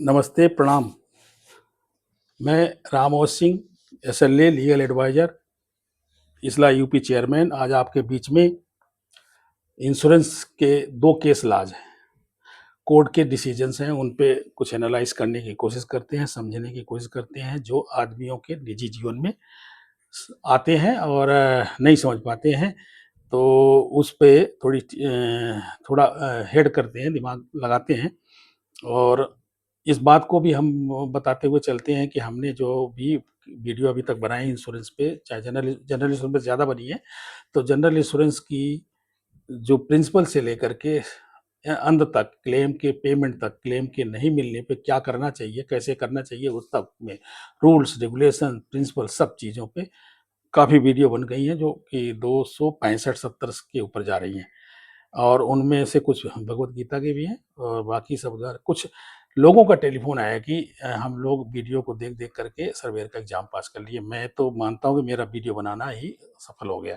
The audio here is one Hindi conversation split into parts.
नमस्ते, प्रणाम। मैं Ramod Singh, SLA legal adviser, इसला यूपी चेयरमैन, आज आपके बीच में इंश्योरेंस के 2 केस लाज हैं। कोर्ट के डिसीजंस हैं, उन पे कुछ एनालाइज़ करने की कोशिश करते हैं, समझने की कोशिश करते हैं, जो आदमियों के निजी जीवन में आते हैं और नहीं समझ पाते हैं, तो उस पे थोड़ा हेड करते हैं, दिमाग लगाते हैं। और इस बात को भी हम बताते हुए चलते हैं कि हमने जो भी वीडियो अभी तक बनाई इंश्योरेंस पे, चाहे जनरल इंश्योरेंस पे ज़्यादा बनी है, तो जनरल इंश्योरेंस की जो प्रिंसिपल से लेकर के अंत तक, क्लेम के पेमेंट तक, क्लेम के नहीं मिलने पे क्या करना चाहिए, कैसे करना चाहिए, उस तक में रूल्स, रेगुलेशन, प्रिंसिपल, सब चीज़ों पे काफ़ी वीडियो बन गई हैं, जो कि 265-70 के ऊपर जा रही हैं। और उनमें से कुछ भगवत गीता के भी हैं और बाकी सब कुछ लोगों का टेलीफोन आया कि हम लोग वीडियो को देख देख करके सर्वेयर का एग्ज़ाम पास कर लिए। मैं तो मानता हूँ कि मेरा वीडियो बनाना ही सफल हो गया।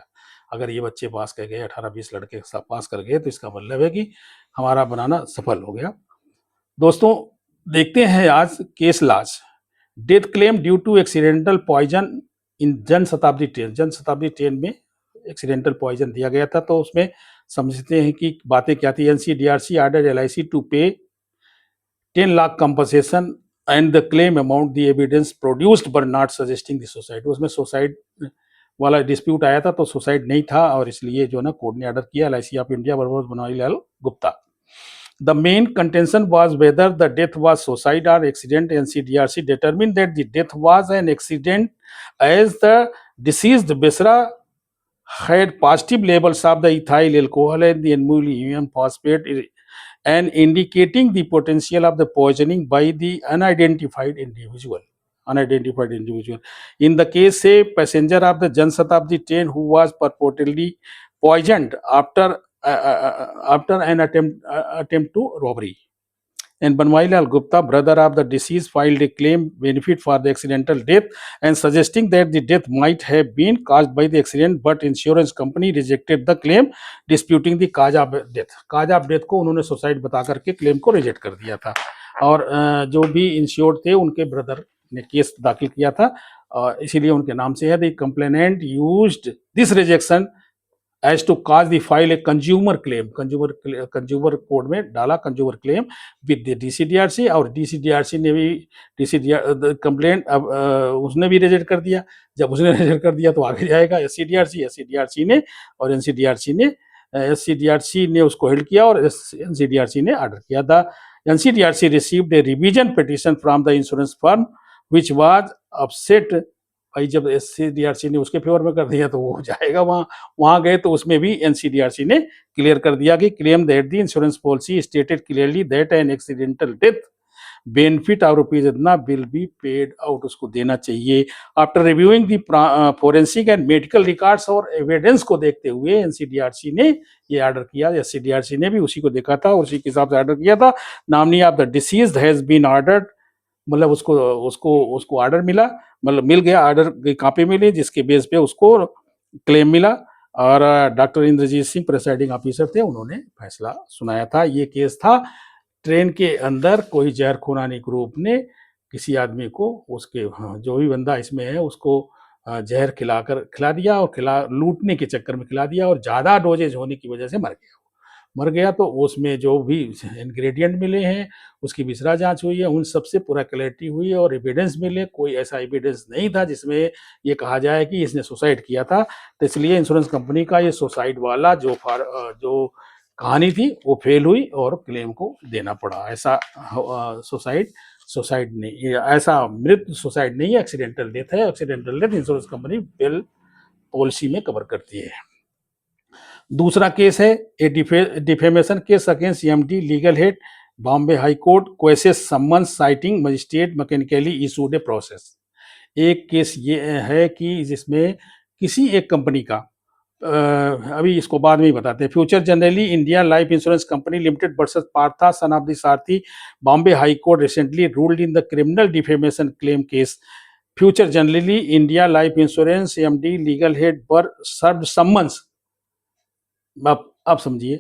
अगर ये बच्चे पास कर गए, 18-20 लड़के पास कर गए, तो इसका मतलब है कि हमारा बनाना सफल हो गया। दोस्तों, देखते हैं आज case laws. Death claim due to accidental poison in Janshatabdi train. Janshatabdi train में एक्सीडेंटल पॉइजन दिया गया था, तो उसमें समझते हैं कि बातें क्या थी। एनसीडीआरसी ऑर्डर एलआईसी टू पे 10 lakh compensation and the claim amount the evidence produced but not suggesting the suicide. उसमें सुसाइड वाला डिस्प्यूट आया था, तो सुसाइड नहीं था और इसलिए जो है ना कोर्ट ने ऑर्डर किया LIC of India versus Banwarilal Gupta. The main contention was whether the death was suicide or accident. NCDRC determined that the death was an accident as the deceased Besra had positive levels of the ethyl alcohol and the ammonium phosphate and indicating the potential of the poisoning by the unidentified individual. In the case, a passenger of the Jan Shatabdi train who was purportedly poisoned after an attempt to robbery. And Banwarilal Gupta, brother of the deceased, filed a claim benefit for the accidental death and suggesting that the death might have been caused by the accident, but insurance company rejected the claim, disputing the cause of death. Cause of death को उन्होंने सुसाइड बता करके क्लेम को रिजेक्ट कर दिया था। और जो भी इंश्योर्ड थे उनके ब्रदर ने केस दाखिल किया था और इसीलिए उनके नाम से है। The complainant used this rejection as to cause the file a consumer claim. Consumer code में डाला कंज्यूमर क्लेम विद डीसीडीआरसी, और डीसीडीआरसी ने भी कंप्लेंट अब उसने भी रिजेक्ट कर दिया। जब उसने रिजेक्ट कर दिया तो आगे जाएगा एससीडीआरसी ने, और एनसीडीआरसी ने उसको हेल्ड किया और एनसीडीआरसी ने ऑर्डर किया था। NCDRC received A revision petition from the insurance firm which was upset. भाई जब एनसीडीआरसी ने उसके फेवर में कर दिया तो वो जाएगा वहां गए, तो उसमें भी एनसीडीआरसी ने क्लियर कर दिया कि claim that the insurance policy stated clearly that an accidental death benefit of rupees इतना विल बी पेड आउट, उसको देना चाहिए। After reviewing the forensic and medical records और एविडेंस को देखते हुए एनसीडीआरसी ने ये ऑर्डर किया। एनसीडीआरसी ने भी उसी को देखा था और उसी के हिसाब से ऑर्डर किया था। Nominee of the deceased has been ordered, मतलब उसको उसको उसको ऑर्डर मिला, मतलब मिल गया, ऑर्डर की कॉपी मिली जिसके बेस पे उसको क्लेम मिला। और doctor Inderjit Singh presiding officer थे, उन्होंने फैसला सुनाया था। ये केस था ट्रेन के अंदर कोई जहर खुरानी ग्रुप ने किसी आदमी को, उसके जो भी बंदा इसमें है उसको जहर खिला दिया और लूटने के चक्कर में खिला दिया और ज़्यादा डोजेज होने की वजह से मर गया। तो उसमें जो भी इंग्रेडिएंट मिले हैं उसकी विसरा जांच हुई है, उन सबसे पूरा क्लैरिटी हुई है और एविडेंस मिले। कोई ऐसा एविडेंस नहीं था जिसमें ये कहा जाए कि इसने सुसाइड किया था। तो इसलिए इंश्योरेंस कंपनी का ये सुसाइड वाला जो कहानी थी वो फेल हुई और क्लेम को देना पड़ा। ऐसा सुसाइड नहीं, ऐसा मृत्यु सुसाइड नहीं है, एक्सीडेंटल डेथ है। Accidental death insurance company bill policy में कवर करती है। दूसरा केस है a defamation case against MD legal head Bombay high court quashes summons citing magistrate mechanically issued a process. एक केस ये है कि जिसमें किसी एक कंपनी का अभी इसको बाद में ही बताते हैं। Future Generali India life insurance company limited versus Partha son of the Sarathi, Bombay high court recently ruled in the criminal defamation claim case. Future Generali India life insurance MD legal head पर सर्व्ड समन्स। आप समझिए,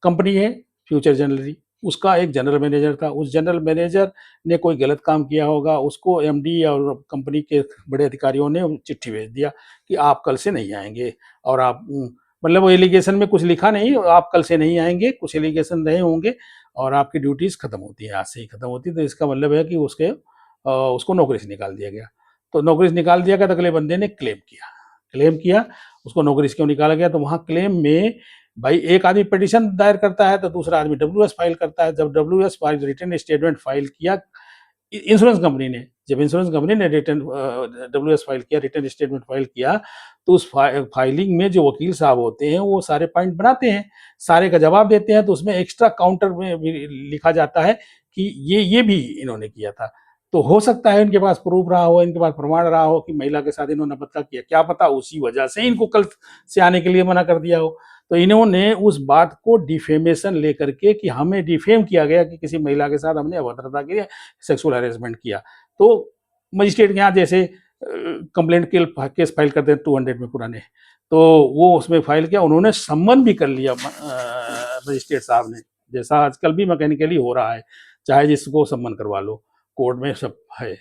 कंपनी है फ्यूचर जनरली, उसका एक जनरल मैनेजर था। उस जनरल मैनेजर ने कोई गलत काम किया होगा, उसको एमडी और कंपनी के बड़े अधिकारियों ने चिट्ठी भेज दिया कि आप कल से नहीं आएंगे, और आप मतलब वो एलिगेशन में कुछ लिखा नहीं, आप कल से नहीं आएंगे, कुछ एलिगेशन रहे होंगे और आपकी ड्यूटीज खत्म होती है, आज से ही खत्म होती है। तो इसका मतलब है कि उसको नौकरी से निकाल दिया गया। तो नौकरी से निकाल दिया गया तो अगले बंदे ने क्लेम किया उसको नौकरी से क्यों निकाला गया। तो वहाँ क्लेम में भाई एक आदमी पिटीशन दायर करता है तो दूसरा आदमी डब्ल्यूएस फाइल करता है। जब WS file return statement file किया इंश्योरेंस कंपनी ने, जब इंश्योरेंस कंपनी ने रिटर्न डब्ल्यूएस फाइल किया, रिटर्न स्टेटमेंट फाइल किया, तो उस फाइलिंग में जो वकील साहब होते हैं वो सारे पॉइंट बनाते हैं, सारे का जवाब देते हैं। तो उसमें एक्स्ट्रा काउंटर में भी लिखा जाता है कि ये भी इन्होंने किया था। तो हो सकता है इनके पास प्रूफ रहा हो, इनके पास प्रमाण रहा हो कि महिला के साथ इन्होंने बदला किया, क्या पता उसी वजह से इनको कल से आने के लिए मना कर दिया हो। तो इन्होंने उस बात को डिफेमेशन लेकर के कि हमें डिफेम किया गया कि किसी महिला के साथ हमने अभद्रता की, सेक्सुअल हैरेसमेंट किया। तो मजिस्ट्रेट के यहाँ जैसे कंप्लेंट के केस फाइल करते हैं 200 में पुराने, तो वो उसमें फाइल किया, उन्होंने सम्मन भी कर लिया मजिस्ट्रेट साहब ने, जैसा आजकल भी मैकेनिकली हो रहा है, चाहे जिसको सम्मन करवा लो, कोर्ट में सब है,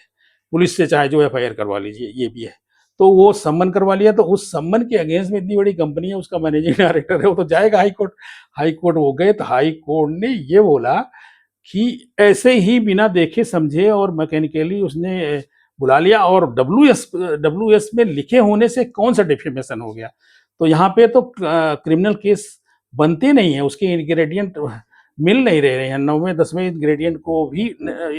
पुलिस से चाहे जो एफआईआर करवा लीजिए, ये भी है। तो वो सम्मन करवा लिया, तो उस सम्मन के अगेंस्ट में इतनी बड़ी कंपनी है, उसका मैनेजिंग डायरेक्टर है, वो तो जाएगा हाई कोर्ट। हाई कोर्ट वो गए तो हाई कोर्ट ने ये बोला कि ऐसे ही बिना देखे समझे और मैकेनिकली उसने बुला लिया, और डब्ल्यूएस में लिखे होने से कौन सा डिफेमेशन हो गया। तो यहाँ पे तो क्रिमिनल केस बनते नहीं है, उसके इंग्रेडिएंट मिल नहीं रहे हैं, 9वें 10वें इंग्रेडिएंट को भी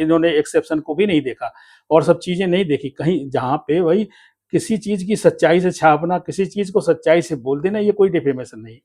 इन्होंने एक्सेप्शन को भी नहीं देखा, और सब चीजें नहीं देखी कहीं, जहाँ पे भाई किसी चीज की सच्चाई से छापना, किसी चीज को सच्चाई से बोल देना, ये कोई डिफेमेशन नहीं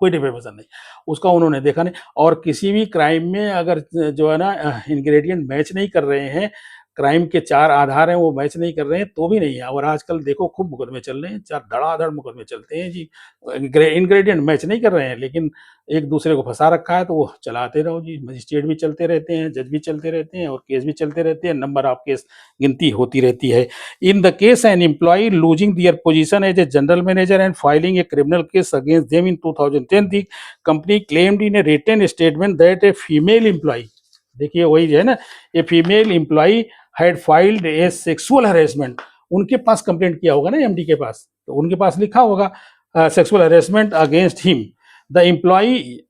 कोई डिफेमेशन नहीं, उसका उन्होंने देखा नहीं। और किसी भी क्राइम में अगर जो है ना इंग्रेडिएंट मैच नहीं कर रहे हैं, क्राइम के 4 आधार हैं वो मैच नहीं कर रहे हैं, तो भी नहीं है। और आजकल देखो खूब मुकदमे चल रहे हैं, 4 धड़ाधड़ मुकदमे चलते हैं जी, इंग्रेडिएंट मैच नहीं कर रहे हैं, लेकिन एक दूसरे को फंसा रखा है तो वो चलाते रहो जी, मजिस्ट्रेट भी चलते रहते हैं, जज भी चलते रहते हैं, और केस भी चलते रहते हैं, नंबर ऑफ केस गिनती होती रहती है। In the case an employee losing their position as a general manager and filing a criminal case against them in 2010, the company claimed in a written statement that a female employee, देखिए वही है ना, a female employee had filed a sexual harassment, उनके पास कंप्लेंट किया होगा ना एमडी के पास, तो उनके पास लिखा होगा sexual harassment against him. The employee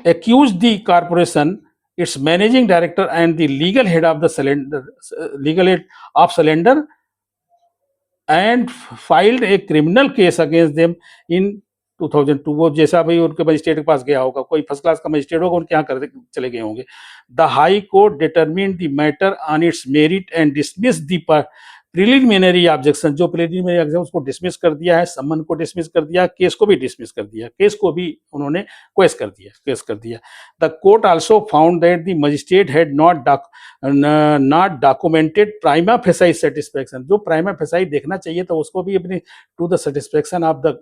accused the corporation, its managing director and the legal head of Cylinder, and filed a criminal case against them in 2002। वो जैसा भाई उनके मजिस्ट्रेट के पास गया होगा, कोई फर्स्ट क्लास का मजिस्ट्रेट होगा, उनके यहाँ कर चले गए होंगे। The high court determined the matter on it's merit and dismiss the preliminary objection, जो प्रिलिमिनरी ऑब्जेक्शन उसको डिसमिस कर दिया है, सम्मन को डिसमिस कर दिया, केस को भी डिसमिस कर दिया, केस को भी उन्होंने केस कर दिया। The court also found that the magistrate had not documented prima facie satisfaction, जो प्राइमा फेसाई देखना चाहिए तो उसको भी अपनी to the satisfaction of the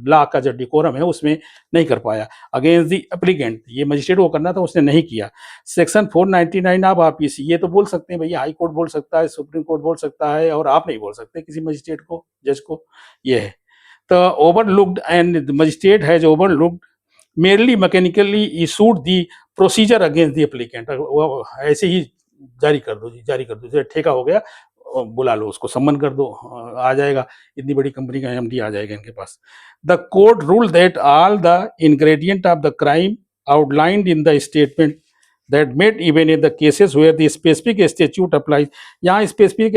law का जो डिकोरम है उसमें नहीं कर पाया अगेंस्ट द एप्लीकेंट, ये मजिस्ट्रेट को करना था उसने नहीं किया। सेक्शन 499 ऑफ आईपीसी, ये तो बोल सकते हैं भैया, हाई कोर्ट बोल सकता है, सुप्रीम कोर्ट बोल सकता है, और आप नहीं बोल सकते किसी मजिस्ट्रेट को, जज को, ये है। तो overlooked and magistrate has overlooked merely mechanically issued the procedure against the applicant, ऐसे ही जारी कर दो जी, जारी कर दो, जैसे ठेका हो गया, बुला लो उसको, सम्मन कर दो, आ जाएगा, इतनी बड़ी कंपनी का एमडी आ जाएगा इनके पास। The court rule that all the ingredient of the crime outlined in the statement that made even in the cases where the specific statute applies, यहाँ स्पेसिफिक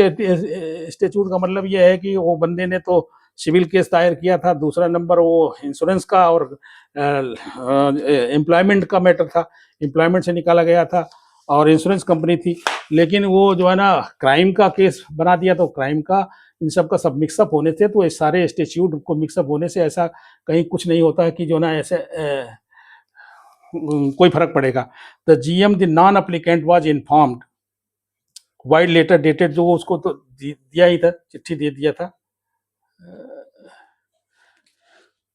स्टेच्यूट का मतलब ये है कि वो बंदे ने तो सिविल केस दायर किया था, दूसरा नंबर वो इंश्योरेंस का और एम्प्लॉयमेंट का मैटर था, एम्प्लॉयमेंट से निकाला गया था और इंश्योरेंस कंपनी थी, लेकिन वो जो है ना क्राइम का केस बना दिया, तो क्राइम का इन सब का सब मिक्सअप होने से, तो इस सारे स्टेच्यूट को मिक्सअप होने से ऐसा कहीं कुछ नहीं होता है कि जो ना ऐसे कोई फर्क पड़ेगा। The GM the non applicant was informed vide letter dated, जो उसको तो दिया ही था, चिट्ठी दे दिया था,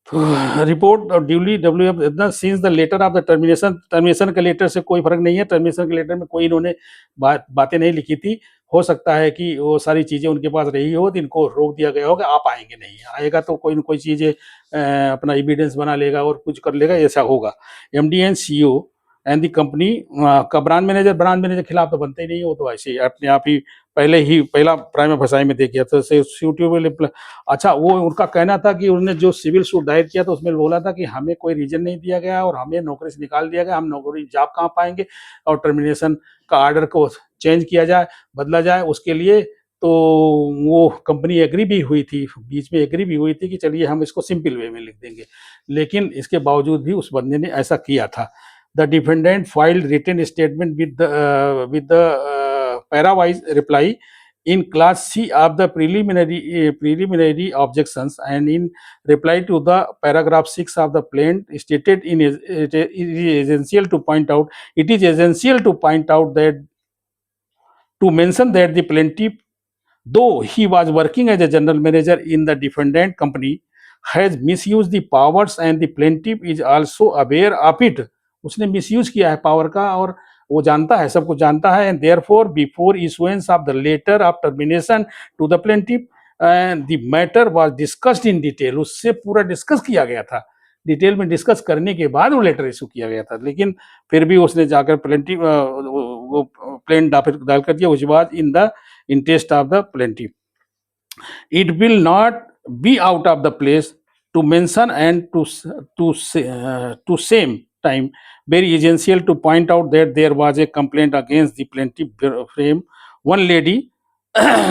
report duly W since the letter of the termination के लेटर से कोई फर्क नहीं है। टर्मिनेशन के लेटर में कोई इन्होंने बातें नहीं लिखी थी। हो सकता है कि वो सारी चीजें उनके पास रही हो तो इनको रोक दिया गया होगा, आप आएंगे नहीं, आएगा तो कोई ना कोई चीजें अपना एविडेंस बना लेगा और कुछ कर लेगा, ऐसा होगा। MD and CEO and the company का ब्रांड मैनेजर खिलाफ तो बनते ही नहीं, वो तो ऐसे ही अपने आप ही पहले ही पहला प्राइमा फसाई में देखिए तो सूटेबल। अच्छा, वो उनका कहना था कि उन्होंने जो सिविल सूट दायर किया तो उसमें बोला था कि हमें कोई रीजन नहीं दिया गया और हमें नौकरी से निकाल दिया गया, हम नौकरी जॉब कहाँ पाएंगे, और टर्मिनेशन का आर्डर को चेंज किया जाए, बदला जाए उसके लिए। तो वो कंपनी एग्री भी हुई थी, बीच में एग्री भी हुई थी कि चलिए हम इसको सिंपल वे में लिख देंगे, लेकिन इसके बावजूद भी उस बंदे ने ऐसा किया था। The defendant filed written statement with the parawise reply in class C of the preliminary objections, and in reply to the paragraph 6 of the plaint stated it is essential to point out that to mention that the plaintiff, though he was working as a general manager in the defendant company, has misused the powers and the plaintiff is also aware of it. उसने मिसयूज किया है पावर का और वो जानता है, सब कुछ जानता है। And therefore before issuance of the letter of termination to the plaintiff and the matter was discussed in detail, उससे पूरा डिस्कस किया गया था, डिटेल में डिस्कस करने के बाद वो लेटर इशू किया गया था। लेकिन फिर भी उसने जाकर प्लेंटिफ वो प्लेन दाखिल कर दिया, which was in the interest of the plaintiff. It will not be out of the place to mention and to same time very essential to point out that there was a complaint against the plaintiff frame one lady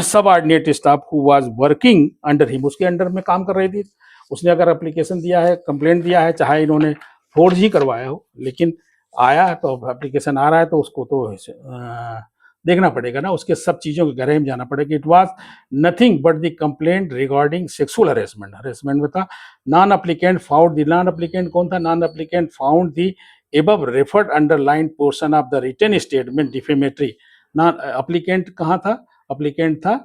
subordinate staff who was working under him, उसके अंडर में काम कर रही थी। उसने अगर एप्लीकेशन दिया है, कंप्लेंट दिया है, चाहे इन्होंने फोर्ज ही करवाया हो, लेकिन आया है तो एप्लीकेशन आ रहा है तो उसको तो देखना पड़ेगा ना, उसके सब चीज़ों के गहराई में जाना पड़ेगा। It was nothing but the complaint regarding sexual harassment में था। नॉन एप्लीकेंट कौन था? Non applicant found the above referred underline portion of the written statement defamatory. Non applicant कहाँ था? एप्लीकेंट था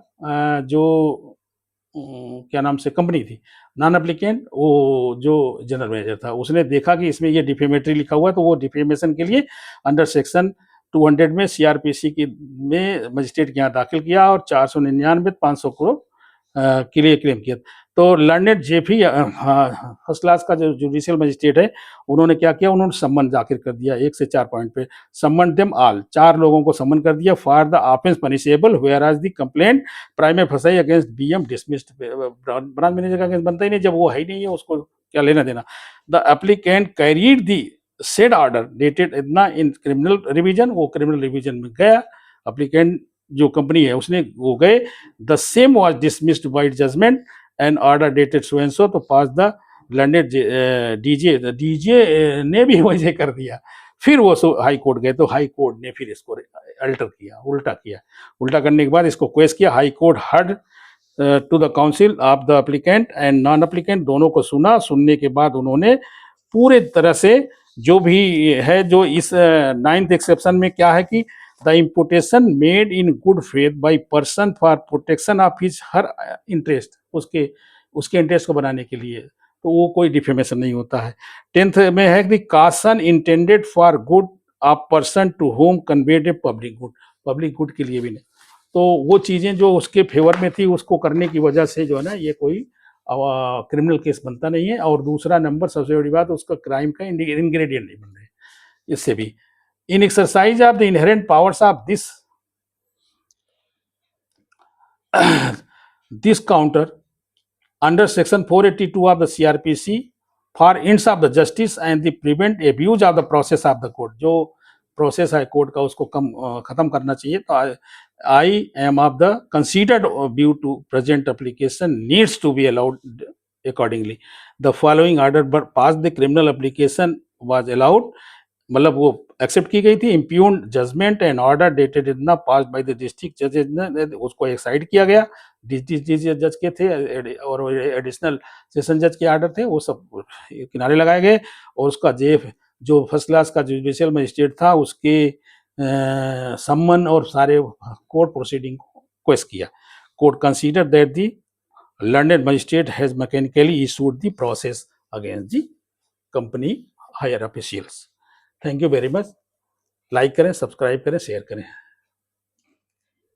जो क्या नाम से कंपनी थी। नॉन एप्लीकेंट वो जो जनरल मैनेजर था, उसने देखा कि इसमें ये डिफेमेटरी लिखा हुआ है, तो वो डिफेमेशन के लिए अंडर सेक्शन 200 में सीआरपीसी की में मजिस्ट्रेट के यहाँ दाखिल किया और 499 500 को के लिए क्लेम किया। तो लर्नेड जेफी फर्स्ट क्लास का जो जुडिशियल मजिस्ट्रेट है, उन्होंने क्या किया, उन्होंने सम्मन दाखिल कर दिया 1 से 4 पॉइंट पे। सम्मन देम ऑल, 4 लोगों को सम्मन कर दिया। For the offence punishable where as the complaint prima against BM dismissed. Branch manager का अगेंस्ट बनता ही नहीं, जब वो है ही नहीं है, उसको क्या लेना देना। The applicant carried the said order dated इतना इन क्रिमिनल रिवीजन, वो क्रिमिनल रिवीजन में गया। एप्लीकेंट जो कंपनी है उसने वो गए। The same was dismissed by judgement and order dated so and so, तो पास द लैंडेड डीजे ने भी वैसे कर दिया। फिर वो हाई कोर्ट गए, तो हाई कोर्ट ने फिर इसको अल्टर किया, उल्टा किया। उल्टा करने के बाद इसको क्वेश्चन किया। High court heard to the counsel of the applicant and non applicant, दोनों को सुना। सुनने के बाद उन्होंने पूरे तरह से जो भी है, जो इस 9th एक्सेप्शन में क्या है कि the imputation made in good faith by person for protection of his her interest, उसके इंटरेस्ट को बनाने के लिए, तो वो कोई डिफेमेशन नहीं होता है। 10th में है कि caution intended for good of person to whom conveyed a public good के लिए भी नहीं। तो वो चीज़ें जो उसके फेवर में थी, उसको करने की वजह से जो है ना, ये कोई क्रिमिनल केस बनता नहीं है। और दूसरा नंबर, सबसे बड़ी बात, उसका क्राइम का इंग्रेडिएंट नहीं बन रहे। इससे भी in exercise of the inherent powers of this counter under section 482 of the CrPC for ends of the justice and the prevent abuse of the process of the court, जो प्रोसेस है कोर्ट का उसको खत्म करना चाहिए। तो I am of the considered view to present application needs to be allowed accordingly. The following order but passed the criminal application was allowed, मतलब वो एक्सेप्ट की गई थी। Impugn judgement and order dated इतना पास बाय द डिस्ट्रिक्ट जज, उसको एक साइड किया गया। डिस्ट्रिक्ट जज के थे और एडिशनल सेशन जज के ऑर्डर थे, वो सब किनारे लगाए गए। और उसका जो फर्स्ट क्लास का जुडिशियल मजिस्ट्रेट था, उसके सम्मन और सारे कोर्ट प्रोसीडिंग को क्वेश्चन किया। Court consider that the learned magistrate has mechanically issued the process against the company hire officials. Thank you very much. Like करें, सब्सक्राइब करें, शेयर करें।